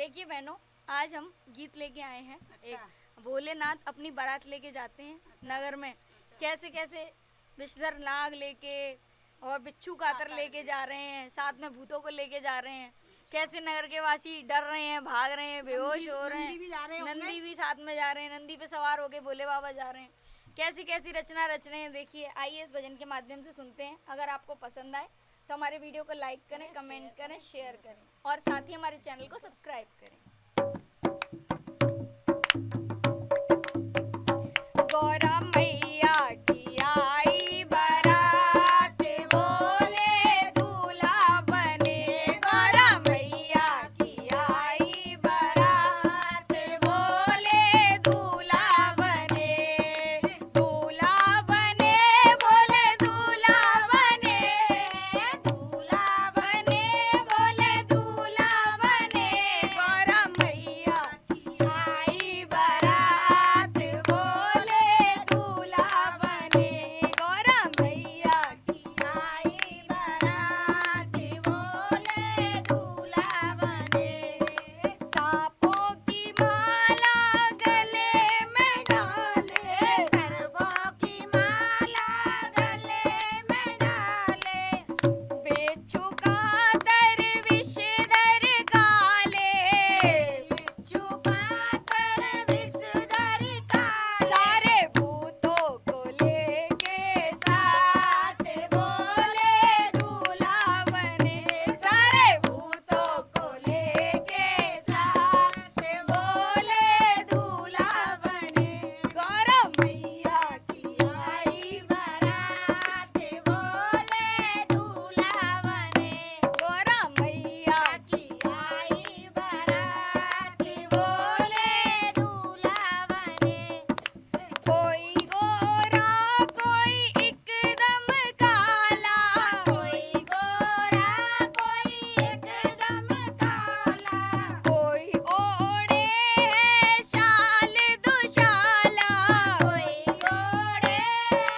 देखिए बहनों, आज हम गीत लेके आए हैं। एक भोलेनाथ अपनी बारात लेके जाते हैं नगर में। कैसे कैसे विषधर नाग लेके और बिच्छू कातर लेके जा रहे हैं, साथ में भूतों को लेके जा रहे हैं। कैसे नगर के वासी डर रहे हैं, भाग रहे हैं, बेहोश हो रहे हैं। नंदी भी साथ में जा रहे हैं, नंदी पे सवार होके भोले बाबा जा रहे हैं। कैसी कैसी रचना रच रहे हैं, देखिए। आइए इस भजन के माध्यम से सुनते हैं। अगर आपको पसंद आए तो हमारे वीडियो को लाइक करें, कमेंट करें, शेयर करें और साथ ही हमारे चैनल को सब्सक्राइब करें। गौरा मैया की आई बारात, बोले दूल्हा बने। गौरा मैया की आई बारात, बोले दूल्हा बने। दूल्हा बने, बोले दूल्हा बने। दूल्हा बने, बोले दूल्हा बने। गौरा मैया की आई बारात, बोले दूल्हा बने। गौरा मैया की आई बारात, बोले दूल्हा बने। सांपों की माला गले में डाले, सर्पों की माला गले में डाले। बिच्छू कातर विषधर काले, बिच्छू कातर विषधर काले। सारे भूतों को लेके साथ, बोले दूल्हा बने। सारे भूतों को लेके साथ, बोले दूल्हा बने। गौरा मैया की आई बारात, बोले दूल्हा बने। गौरा मैया की आई बारात, बोले दूल्हा बने। कोई गोरा, कोई एकदम काला। कोई गोरा, कोई एकदम काला। कोई ओढ़े है शाल दुशाला। कोई ओढ़े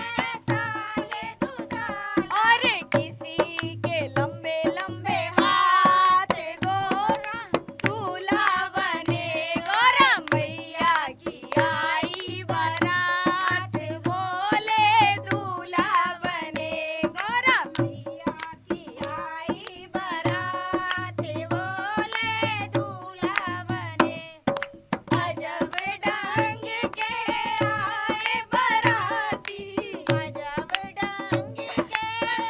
है शाल दुशाला। और किसी के लंबे लंबे हाथ, गोरा दूल्हा बने। गौरा मैया की आई बारात, बोले दूल्हा बने। गौरा मैया की आई बारात, बोले दूल्हा बने। अजब ढंग के आए बाराती, अजब ढंग के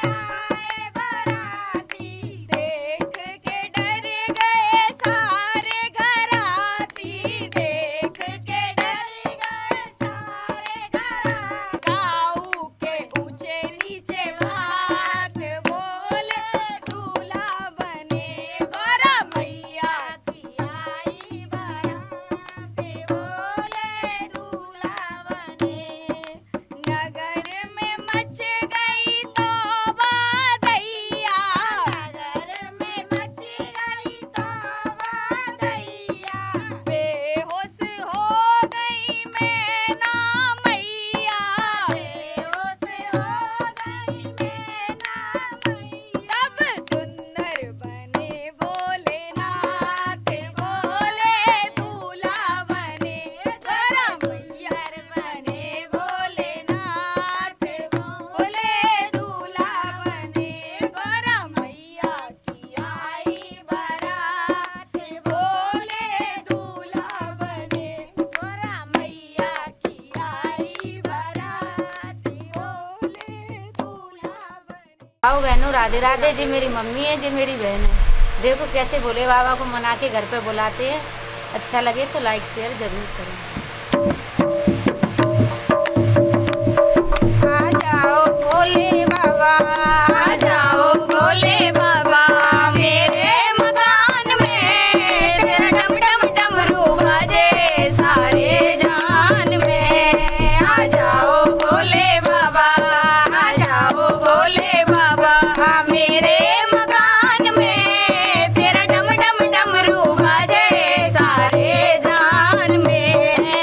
आए बाराती। देख के डर गए सारे घराती, देख के डर गए सारे घराती। गाँव के ऊंचे नीचे बात, बोले दूल्हा बने। गौरा मैया की आई बारात, बोले दूल्हा बने। नगर में मच गई तौबा दैया, नगर में मच गई तौबा दैया। बेहोश हो गई मैना मैया, बेहोश हो गई मैना मैया। तब सुंदर बने भोलेनाथ, बोले दूल्हा बने। गौरा मैया बने भोलेनाथ, बोले दूल्हा बने। गौरा मैया की आई बारात, बोले दूल्हा बने। गौरा मैया की आई बारात, बोले दूल्हा बने। आओ बहनों, राधे राधे। जी मेरी मम्मी है, जी मेरी बहन है। देखो कैसे भोले बाबा को मना के घर पे बुलाते हैं। अच्छा लगे तो लाइक शेयर जरूर करें। आ जाओ भोले बाबा, आ जाओ भोले बाबा। मेरे मकान में तेरा डम डम डमरू बाजे सारे जान में। आ जाओ भोले बाबा, आ जाओ भोले बाबा। मेरे मकान में तेरा डम डम डमरू बाजे सारे जान में।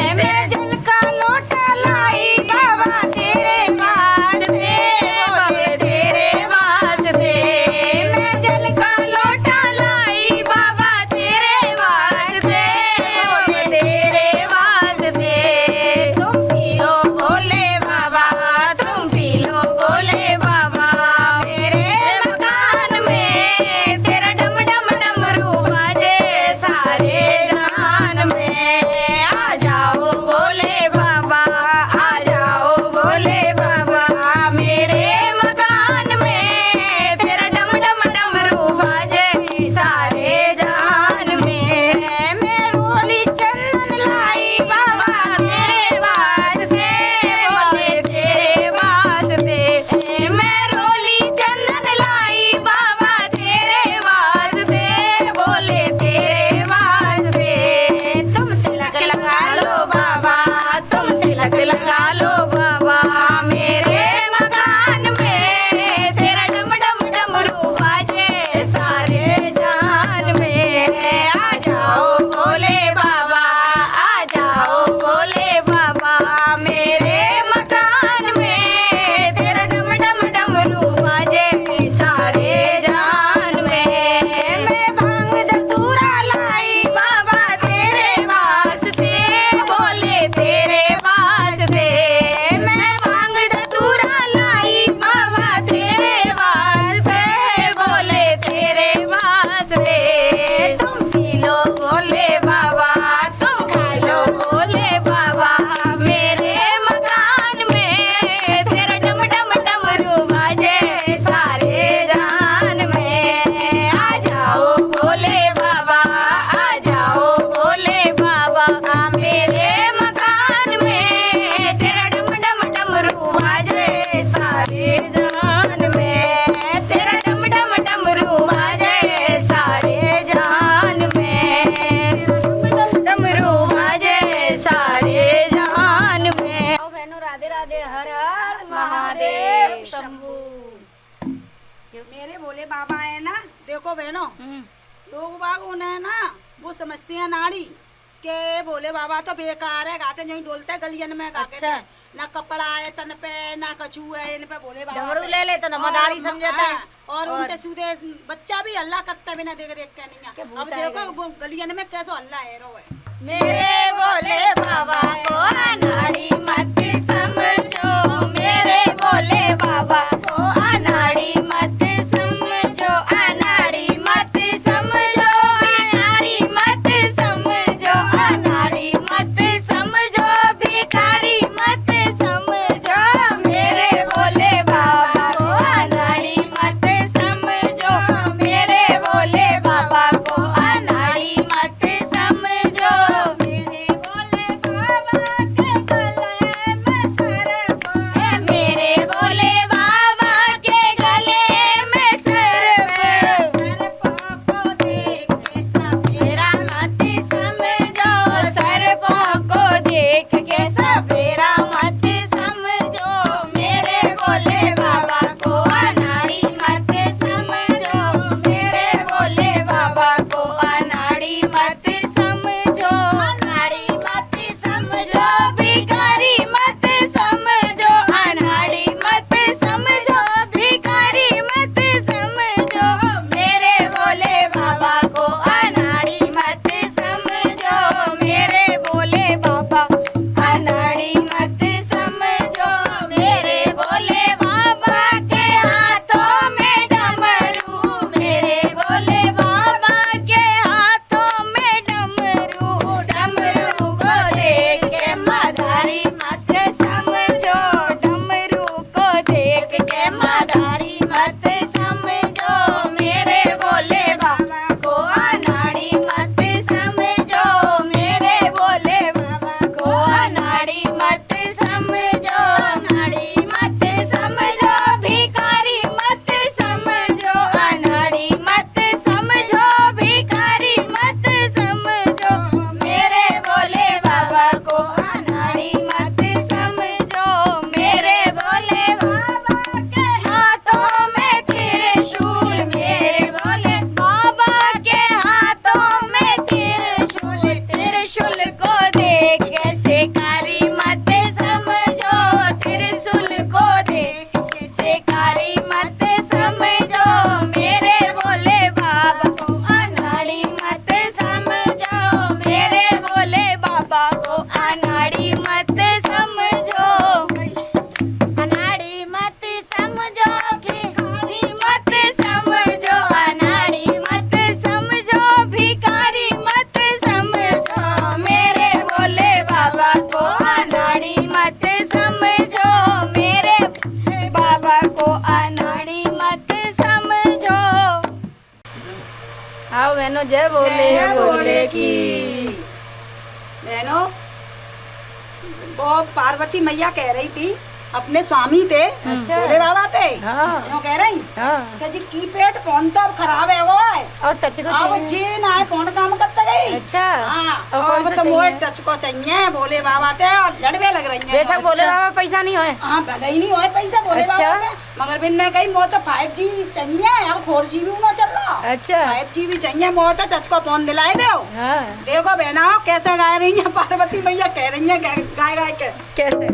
भोले बाबा है ना, देखो बहनों, लोग बाग उन्हें ना वो समझते हैं नाड़ी के भोले बाबा तो बेकार है, गाते जो डोलते हैं गलियन में, अच्छा। ना कपड़ा है तन पे, ना कछू है इन पे भोले बाबा डमरू पे। ले ले तो नमदारी और- समझता है। हाँ, और उनके सूदे बच्चा भी अल्लाह करता बिना देख देख के नहीं के है। अब भूत आएगा। देखो वो गलियन में कैसे अल्लाह है रो है। मेरे भोले बाबा को अनाड़ी मत समझो, मेरे भोले बाबा को अनाड़ी मत समझो, अनाड़ी मत समझो, अनाड़ी मत समझो, अनाड़ी मत समझो, भिखारी मत समझो, मेरे भोले बाबा को अनाड़ी मत समझो, मेरे भोले बाबा को अनाड़ी मत समझो। मेरे भोले बाबा के गले में सर्प है, मेरे भोले बाबा के गले में सर्प, सर्पों को देख के सपेरा मत समझो, सर्पों को देख के सपेरा मत समझो, मेरे भोले बाबा को अनाड़ी मत समझो, मेरे भोले बाबा को अनाड़ी मत समझो, अनाड़ी मत समझो, भिखारी मत समझो, अनाड़ी मत समझो, भिखारी मत समझो, मेरे भोले बाबा को अनाड़ी मत समझो, मेरे भोले बाबा अनाड़ी मत समझो, मेरे भोले बाबा के हाथों में डमरू, मेरे भोले बाबा के हाथों में डमरू, डमरू को देख के मदारी मत समझो, डमरू को देख के मदारी मत समझो, मेरे भोले बाबा को अनाड़ी मत समझो, मेरे भोले बाबा को अनाड़ी मत समझो, अनाड़ी मत समझो, भिखारी मत समझो, अनाड़ी मत समझो, भिखारी मत समझो, मेरे भोले बाबा को अनाड़ी मत समझो, मेरे भोले बाबा के हाथों में त्रिशूल, मेरे भोले बाबा के हाथों में त्रिशूल, त्रिशूल को देख के शिकारी मत समझो, त्रिशूल को देख के शिकारी मत समझो, मेरे भोले बाबा को अनाड़ी मत समझो, मेरे भोले बाबा को अनाड़ी मत समझो, अनाड़ी मत समझो, भिखारी मत समझो, अनाड़ी मत समझो, भिखारी मत समझो, मेरे भोले बाबा को अनाड़ी मत समझो, मेरे बाबा को अनाड़ी मत समझो। आओ बहनों, जय भोले भोले की। बहनों, वो पार्वती मैया कह रही थी अपने स्वामी थे, अच्छा। भोले बाबा थे, हाँ। जो कह रही हाँ, कि जी कीपैड फोन तो अब खराब है वो है, और टच को अब चाहिए। जी ना है फोन काम करते गई। अच्छा, हाँ, और कौन सा तो मोए चाहिए? टच को चाहिए, भोले बाबा थे और लड़वे लग रही हैं। बेशक भोले बाबा पैसा नहीं होए। हाँ, भले ही नहीं होए पैसा भोले अच्छा। बाबा पे, मगर बिन ने कही मो तो 5G चाहिए, अब 4G भी ना चल रहा, अच्छा। 5G भी चाहिए, मो तो टच को फोन दिलाए दो। हाँ, देखो बहना कैसे गा रही है पार्वती मैया, कह रही है गाय गाय के। कैसे?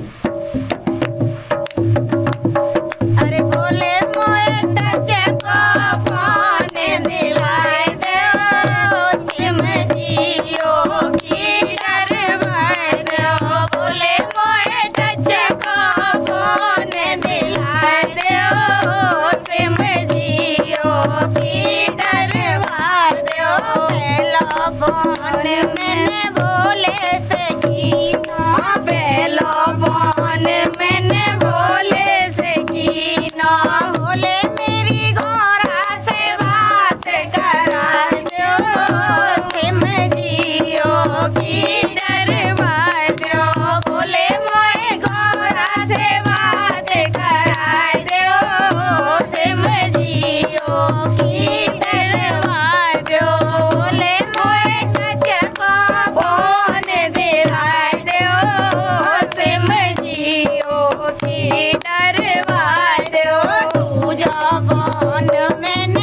अरे भोले मोए टच को फोन दिलाए दो, सिम जियो की डरवाए दो, भोले मोए टच को फोन दिलाए दो, सिम जियो की डरवाए दो, पहला फोन मैंने भोले से की, पहला फोन मैंने भोले से की ना, भोले मेरी घोड़ा से बात करा दो, सिम जियो की डरवा दो, भोले मोए घोड़ा से बात करा दो, सिम जियो की डरवा दो, भोले मोए टच को फोन दिला दो, सिम जियो की डरवा दो, पूजा फोन मैंने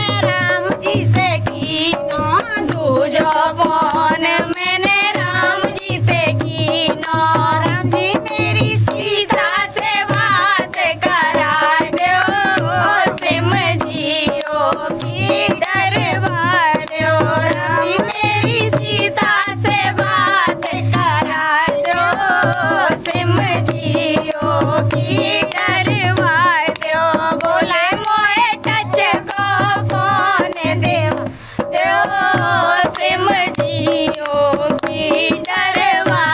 की डरवा दो, राम मेरी सीता से बात करा दो, सिम जियो की डरवा दो, बोले मोए टच को फोन देवा दो, सिम जियो की डरवा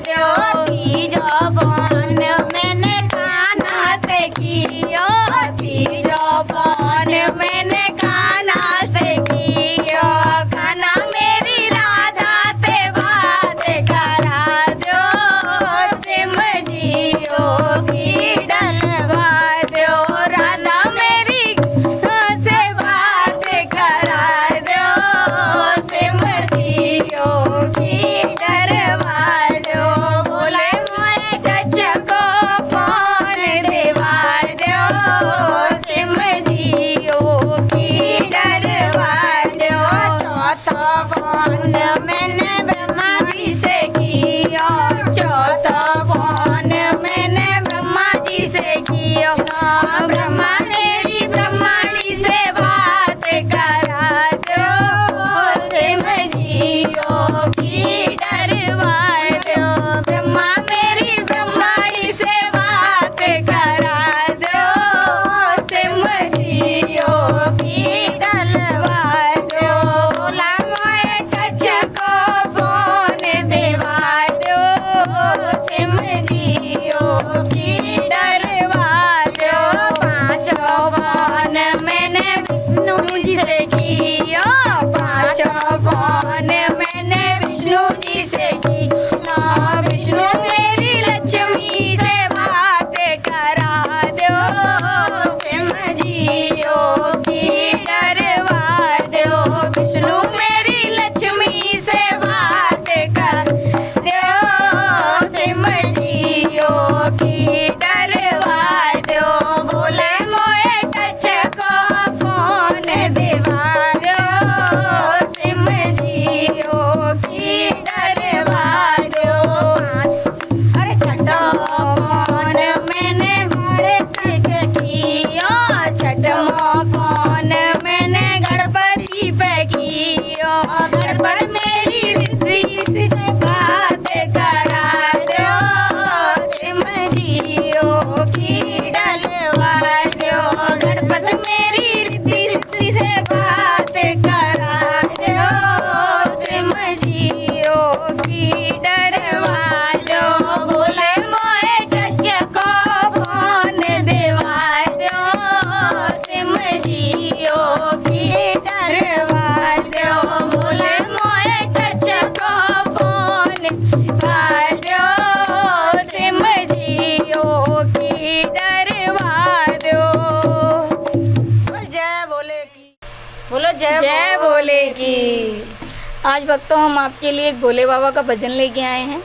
दो, तीजो फोन मैंने कान्हा से कियो, तीजो फोन मैंने कान्हा से कियो, कान्हा मेरी राधा से बात करा दो, सिम जियो की डलवा दो, राधा मेरी से बात करा दो, सिम जियो की डलवा दो, बोले मोए टच को फोन देवा दो, सिम जियो की डलवा दो, चौथा फोन मैंने ब्रह्मा जी से किया, चौथा फोन मैंने ब्रह्मा जी से किया, ब्रह्मा मेरी ब्रह्माणी से बात करा दो, सिम जियो की डरवा दो, ब्रह्मा मेरी ब्रह्माणी से बात करा दो, सिम जियो की डलवा दो, बोला मोए टच को फोन देवा दो, सिम जियो की डरवा दो, पांचों फोन मैंने विष्णु जी से किया, पांचों फोन मैंने विष्णु जी से किया, विष्णु मेरी लक्ष्मी से बात करा दो, सिम जियो की डरवा दो, विष्णु मेरी लक्ष्मी से बात कर दो, सिम जियो की डरवा दो, बोले मोए टच को फोन देवा दो, सिम जियो की डरवा दो, अरे छठो फोन मैंने बड़े सिख किया, छठो फोन मैंने गणपति पे किया, गणपति मेरी रिद्धि से बात करा दो, सिम जियो की डलवा दो, गणपति मेरी रिद्धि से बात करा दो, सिम जियो की डरवा दो, बोले मोए टच को फोन देवा दो, सिम जियो की डरवा दो, बोले मोए टच को फोन देवा दो, सिम जियो की डरवा दो, जय बोले की, बोलो जय बोले की। आज भक्तों हम आपके लिए एक भोले बाबा का भजन लेके आए हैं,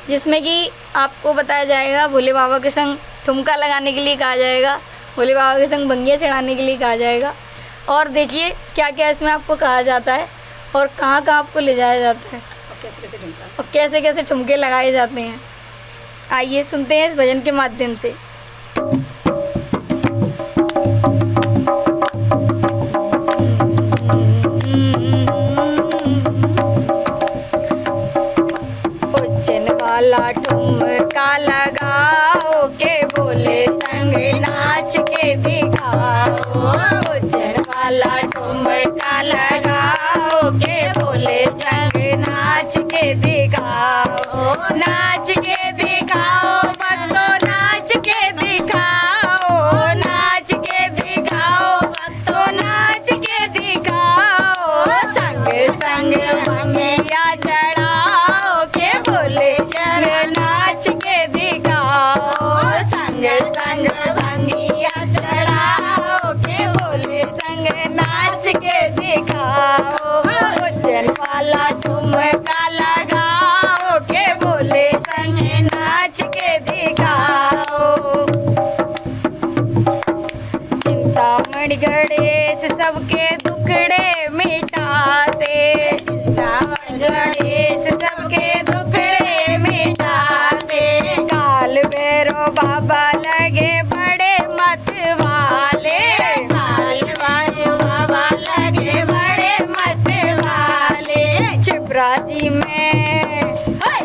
जिसमें कि आपको बताया जाएगा भोले बाबा के संग ठुमका लगाने के लिए कहा जाएगा, भोले बाबा के संग भंगिया चढ़ाने के लिए कहा जाएगा, और देखिए क्या क्या इसमें आपको कहा जाता है और कहाँ कहाँ आपको ले जाया जाता है और कैसे कैसे ठुमके लगाए जाते हैं। आइए सुनते हैं इस भजन के माध्यम से। उज्जैन वाला ठुमका लगाओ के बोले संग नाच के दिखाओ, उज्जैन वाला ठुमका लगाओ के बोले संग नाच के दिखाओ, नाच के दिखाओ भक्तों नाच के दिखाओ, नाच के दिखाओ भक्तों नाच के दिखाओ, संग संग भंगिया चढ़ाओ के बोले जर नाच के दिखाओ, संग संग भंगिया चढ़ाओ के बोले संग नाच के दिखाओ, उज्जैन वाला ठुमका लगाओ के बोले संग नाच के दिखाओ। चिंतामणि गणेश सबके दुखड़े मिटाते, चिंतामणि गणेश सबके दुखड़े मिटाते, काल भैरव बाबा लगे बड़े मत वाले, काल भैरव बाबा छिपराजी में,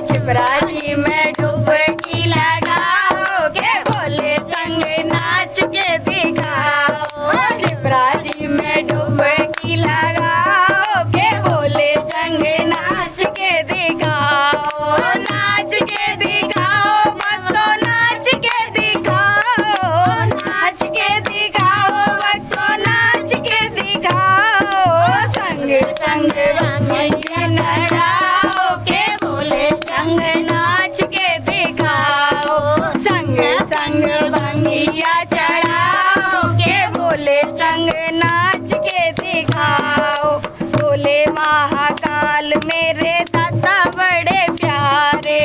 छिपराजी में डुबकी लगाओ के भोले संग नाच के दिखाओ। छिपराजी में डुबकी लगाओ के भोले संग नाच के दिखाओ। नाच के दिखाओ भक्तों, नाच के दिखाओ, नाच के दिखाओ भक्तों, नाच के दिखाओ। संग संग भंगिया चढ़ाओ के भोले संग नाच के दिखाओ। संग संग भंगिया चढ़ाओ के भोले संग नाच के दिखाओ। भोले महाकाल मेरे दाता बड़े प्यारे,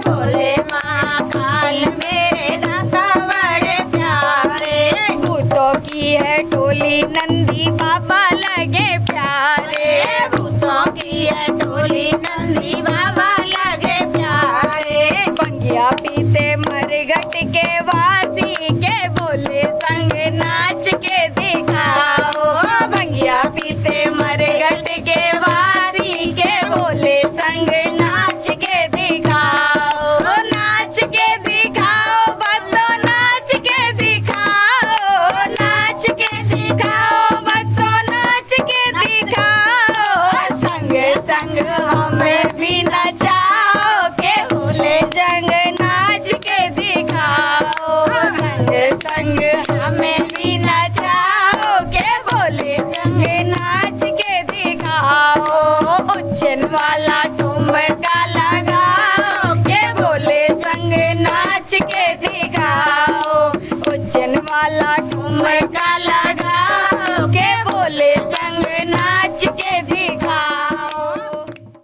भोले महाकाल मेरे दाता बड़े प्यारे। भूतों की है टोली नंदी बाबा लगे प्यारे, भूतों की है टोली नंदी बाबा लगे प्यारे। भंगिया पीते मरघट के वासी के भोले संग नाच के दिखाओ। भंगिया पीते मरघट के वासी के भोले संग नाच के दिखाओ। नाच के दिखाओ भक्तों, नाच के दिखाओ, नाच के दिखाओ भक्तों, नाच के दिखाओ। संग संग हमें भी नचाओ के भोले संग नाच के दिखाओ। संग संग हमें भी नचाओ के भोले संग नाच के दिखाओ। उज्जैन वाला ठुमका लगाओ के भोले संग नाच के दिखाओ। उज्जैन वाला ठुमका लगाओ के भोले संग नाच के दिखाओ।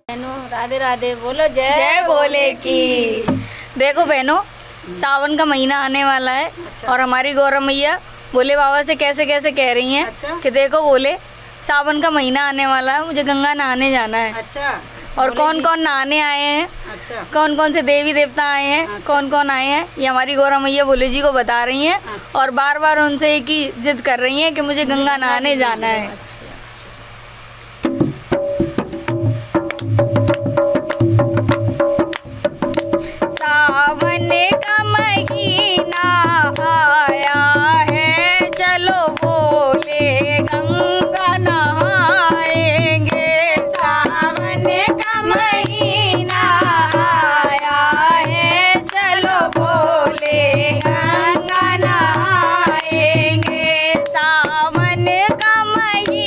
बहनों राधे राधे बोलो, जय जय भोले की। देखो बहनों, सावन का महीना आने वाला है और हमारी गौरव मैया भोले बाबा से कैसे कैसे कह रही हैं अच्छा। कि देखो भोले, सावन का महीना आने वाला है, मुझे गंगा नहाने जाना है। अच्छा। और कौन कौन नहाने आए हैं, अच्छा। कौन कौन से देवी देवता आए हैं, कौन कौन आए हैं, ये हमारी गौरव मैया भोले जी को बता रही हैं। और बार बार उनसे एक ही जिद कर रही हैं कि मुझे गंगा नहाने जाना है। सावन का महीना आया है, चलो बोले गंगा नहाएंगे। सावन का महीना आया है, चलो बोले गंगा नहाएंगे। सावन का महीना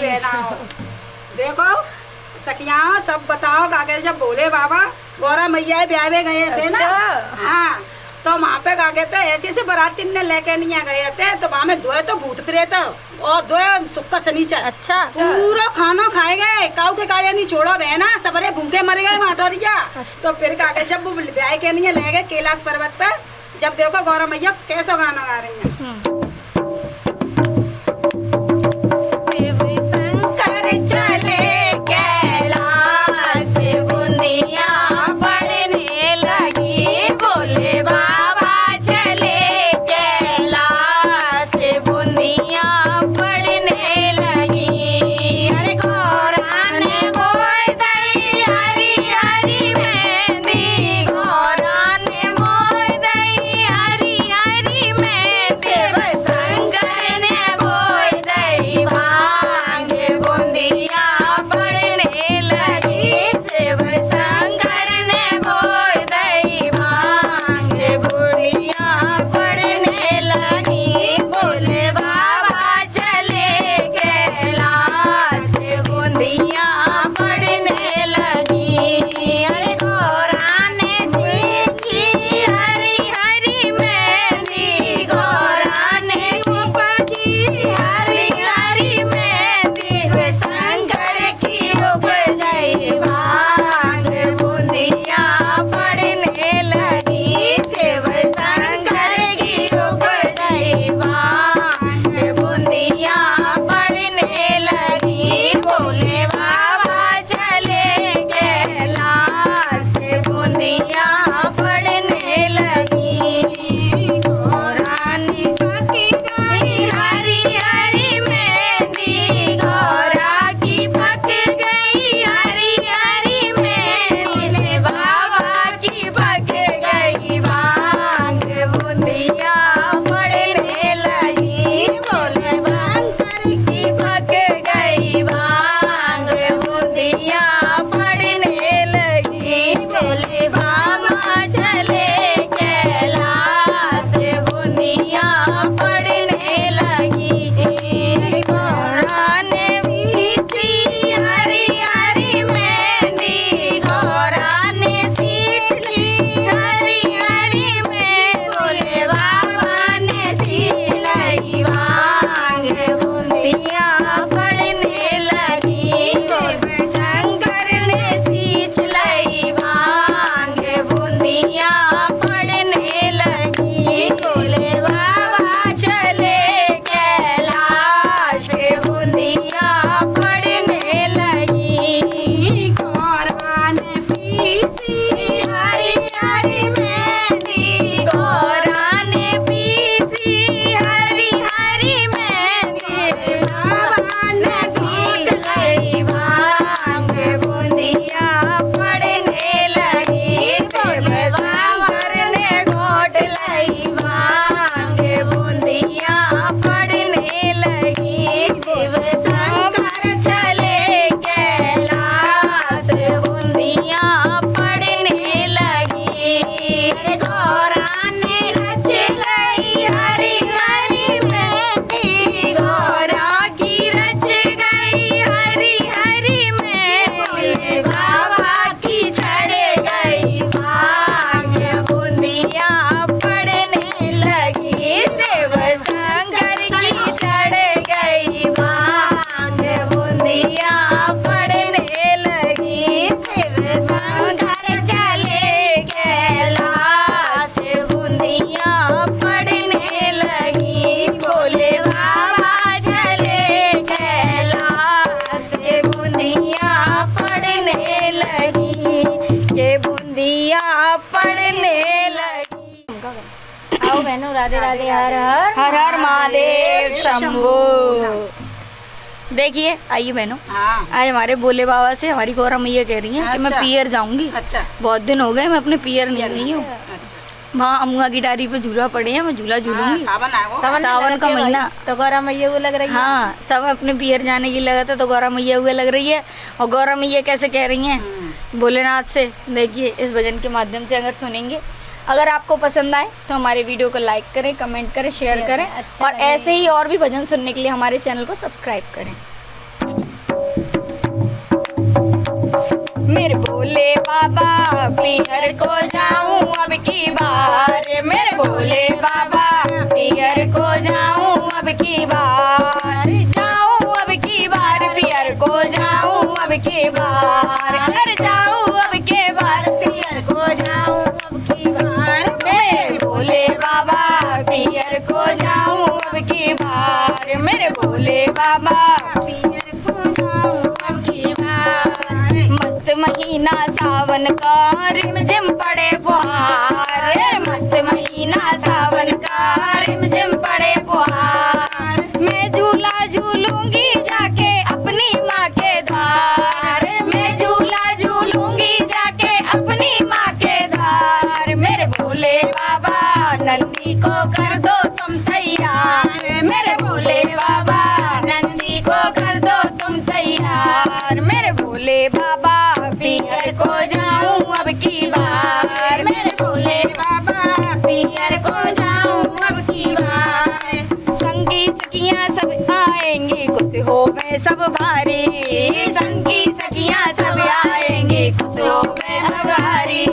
बहना देखो सखिया सब बताओ काके जब भोले बाबा गौरा मैया ब्याह में गए थे ना, हाँ तो वहाँ पे का कहते ऐसे ऐसे बाराती ने लेके नहीं गए थे, तो वहाँ में दो तो भूत प्रेत और दो सुक्का शनिचर। अच्छा पूरा खाना खाए गए, काऊ के काया नहीं छोड़ो बहना, सबरे भूखे मर गए माटोरिया। तो फिर का जब वो ब्याह के नहीं ले गए कैलाश पर्वत पे, जब देखो गौरा मैया कैसा गाना गा रही है। शिव शंकर चले कैलाश बुंदिया पड़ने लगी, भोले बाबा चले कैलाश बुंदिया पड़ने लगी। अरे गौरा ने मोर दई हरी हरी मेहंदी, गौरा ने मोर दई हरी हरी मेहंदी, शिव शंकर ने बोल दई भांग बुंदिया पड़ने लगी, शिव शंकर ने बोल दई भांग बुंदिया पड़ने लगी, भोले बाबा चले कैलाश बुंदिया पड़ने लगी। अरे गौरा ने सीखी हरी हरी मेहंदी, गौरा ने सीखी हरी हरी मेहंदी, शिव शंकर की उग गई भांग बुंदिया पड़ने लगी, शिव शंकर की उग गई भांग बुंदिया पड़ने लगी, भोले बाबा चले कैलाश बुंदिया पड़ने लगी। गौरा ने पकी गई हरी हरी मेहंदी, गौरा की पक गई हरी हरी मेहंदी, से बाबा की पक गई भांग बुंदिया पड़ने लगी, भोले शंकर की पक गई भांग बुंदिया पड़ने लगी, भोले बाबा चले कैलाश बुंदिया पड़ने लगी। गौरा ने सींची हरी हरी मेहंदी, गौरा ने सींची हरी हरी मेहंदी, भोले बाबा ने सींच लाई भांग बुंदिया पड़ने लगी, शिव शंकर ने सींच लाई भांग बुंदिया पड़ने लगी, भोले बाबा चले कैलाश बुंदिया पड़ने लगी। गौरा ने पीसी हरी हरी मेहंदी, गौरा ने पीसी हरी हरी मेहंदी, बाबा ने पीस लाई भांग बुंदिया पड़ने लगी, भोले शंकर ने घोट लाई भांग बुंदिया पड़ने लगी, शिव शंकर चले कैलाश बुंदिया पड़ने लगी। अरे गौरा ने रच लाई हरी हरी मेहंदी, गौरा की रच गई हरी हरी मेहंदी, बाबा की चढ़ गई भांग बुंदिया पड़ने लगी, शिव शंकर की चढ़ गई भांग बुंदिया पड़ने लगी, शिव शंकर चले कैलाश बुंदिया पड़ने लगी, भोले बाबा चले कैलाश बुंदिया पड़ने लगी, ये बुंदिया पड़ने लगी। आओ बहनों, राधे राधे, हर हर हर हर महादेव शंभो। देखिए आइए बहनों, हाँ आज हमारे भोले बाबा से हमारी गौरा मैया कह रही हैं कि मैं अच्छा। पियर जाऊंगी। अच्छा बहुत दिन हो गए मैं अपने पियर नहीं गई हूँ। अच्छा वहाँ अमुआ की डारी पे झूला पड़े हैं, मैं झूला हाँ, झूलूंगी। सावन आएगा। सावन का महीना तो गौरा मैया को लग रही है। हाँ, सब अपने पियर जाने की लगा था, तो गौरा मैया हुए लग रही है। और गौरा मैया कैसे कह रही हैं भोलेनाथ से, देखिए इस भजन के माध्यम से अगर सुनेंगे। अगर आपको पसंद आए तो हमारे वीडियो को लाइक करें, कमेंट करें, शेयर करें, अच्छा और ऐसे ही और भी भजन सुनने के लिए हमारे चैनल को सब्सक्राइब करें। मेरे भोले बाबा पियर को जाऊं अब की बार, मेरे भोले बाबा पियर को जाऊं अब की बार, जाऊं अब की बार पियर को जाऊं अब की बार, अरे जाऊं अब के बार पियर को जाऊं अब की बार, मेरे भोले बाबा पियर को जाऊं अब की बार, मेरे भोले बाबा पियर को जाऊं अब की बार। मस्त महीना सावन का रिमझिम पड़े फुहार, मस्त महीना सावन का रिमझिम पड़े फुहार, मैं झूला झूलूंगी जाके अपनी माँ के द्वार, मैं झूला झूलूंगी जाके अपनी माँ के द्वार, मेरे भोले बाबा नंदी को कर दो तुम तैयार, मेरे भोले बाबा नंदी को कर दो तुम तैयार, मेरे भोले बाबा पियर को जाऊं अब की बार, मेरे भोले बाबा पियर को जाऊं अब की बार। संगी सखियां सब आएंगी खुश हो मैं सब भारी, संगी सखियां सब आएंगी खुश हो मैं सब भारी,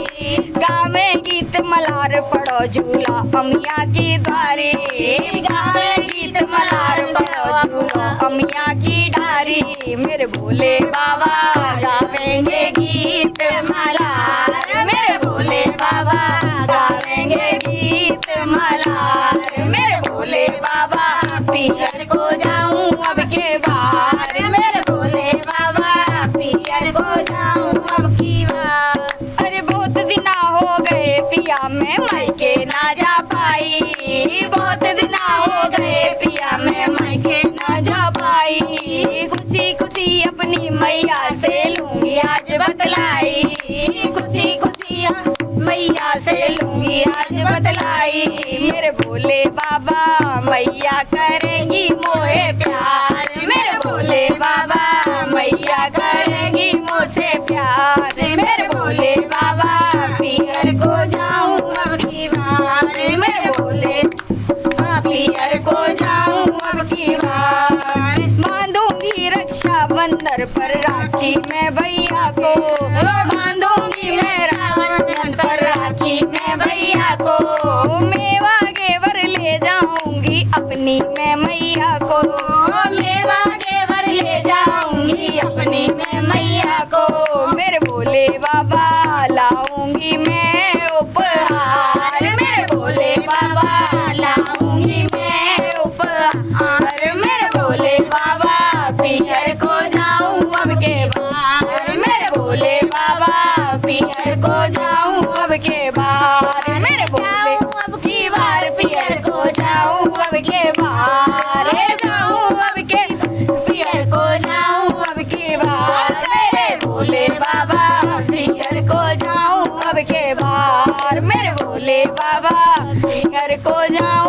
गावे गीत मलार पड़ो झूला अमिया की द्वारी, गावे गीत मलार पड़ो झूला अमिया की डारी, मेरे भोले बाबा गावेंगे गीत मलार, मेरे भोले बाबा गावेंगे गीत मलार, मेरे भोले बाबा पियर को जाऊं अब के बार, मेरे भोले बाबा पियर को जाऊं अब की बार। अरे बहुत दिना हो गए पिया मैं मायके ना जा पाई, बहुत दिना हो गए पिया मैं मायके ना जा पाई, खुशी खुशी अपनी मैया से लूंगी आज बतलाई, खुशी खुशी मैया से लूंगी आज बतलाई, मेरे भोले बाबा मैया करेंगी मोहे प्यार, मेरे भोले बाबा मैया करेंगी मुझसे प्यार, मेरे भोले बाबा पियर को जाऊं अब की बार, मेरे भोले पियर को जाऊं अब की बार। बांधूंगी रक्षा बंधन पर राखी मैं भैया को, बांधूंगी मैं रक्षाबंधन पर राखी मैं भैया को, मेवा घेवर ले जाऊंगी अपनी मैं मैया को, मेवा घेवर ले जाऊंगी अपनी मैं मैया को, मेरे भोले बाबा लाऊंगी मैं उपहार, मेरे भोले बाबा लाऊंगी मैं उपहार, मेरे भोले बाबा पियर को जाऊं अब के बार, मेरे भोले बाबा पियर को जाऊं अब के बार, मेरे भोले अब की बार पियर को जाऊं अब के बार, जाऊं अब के पियर को जाऊं अब की बार, मेरे भोले बाबा पियर को जाऊं अब के बार, मेरे भोले बाबा पियर को जाऊं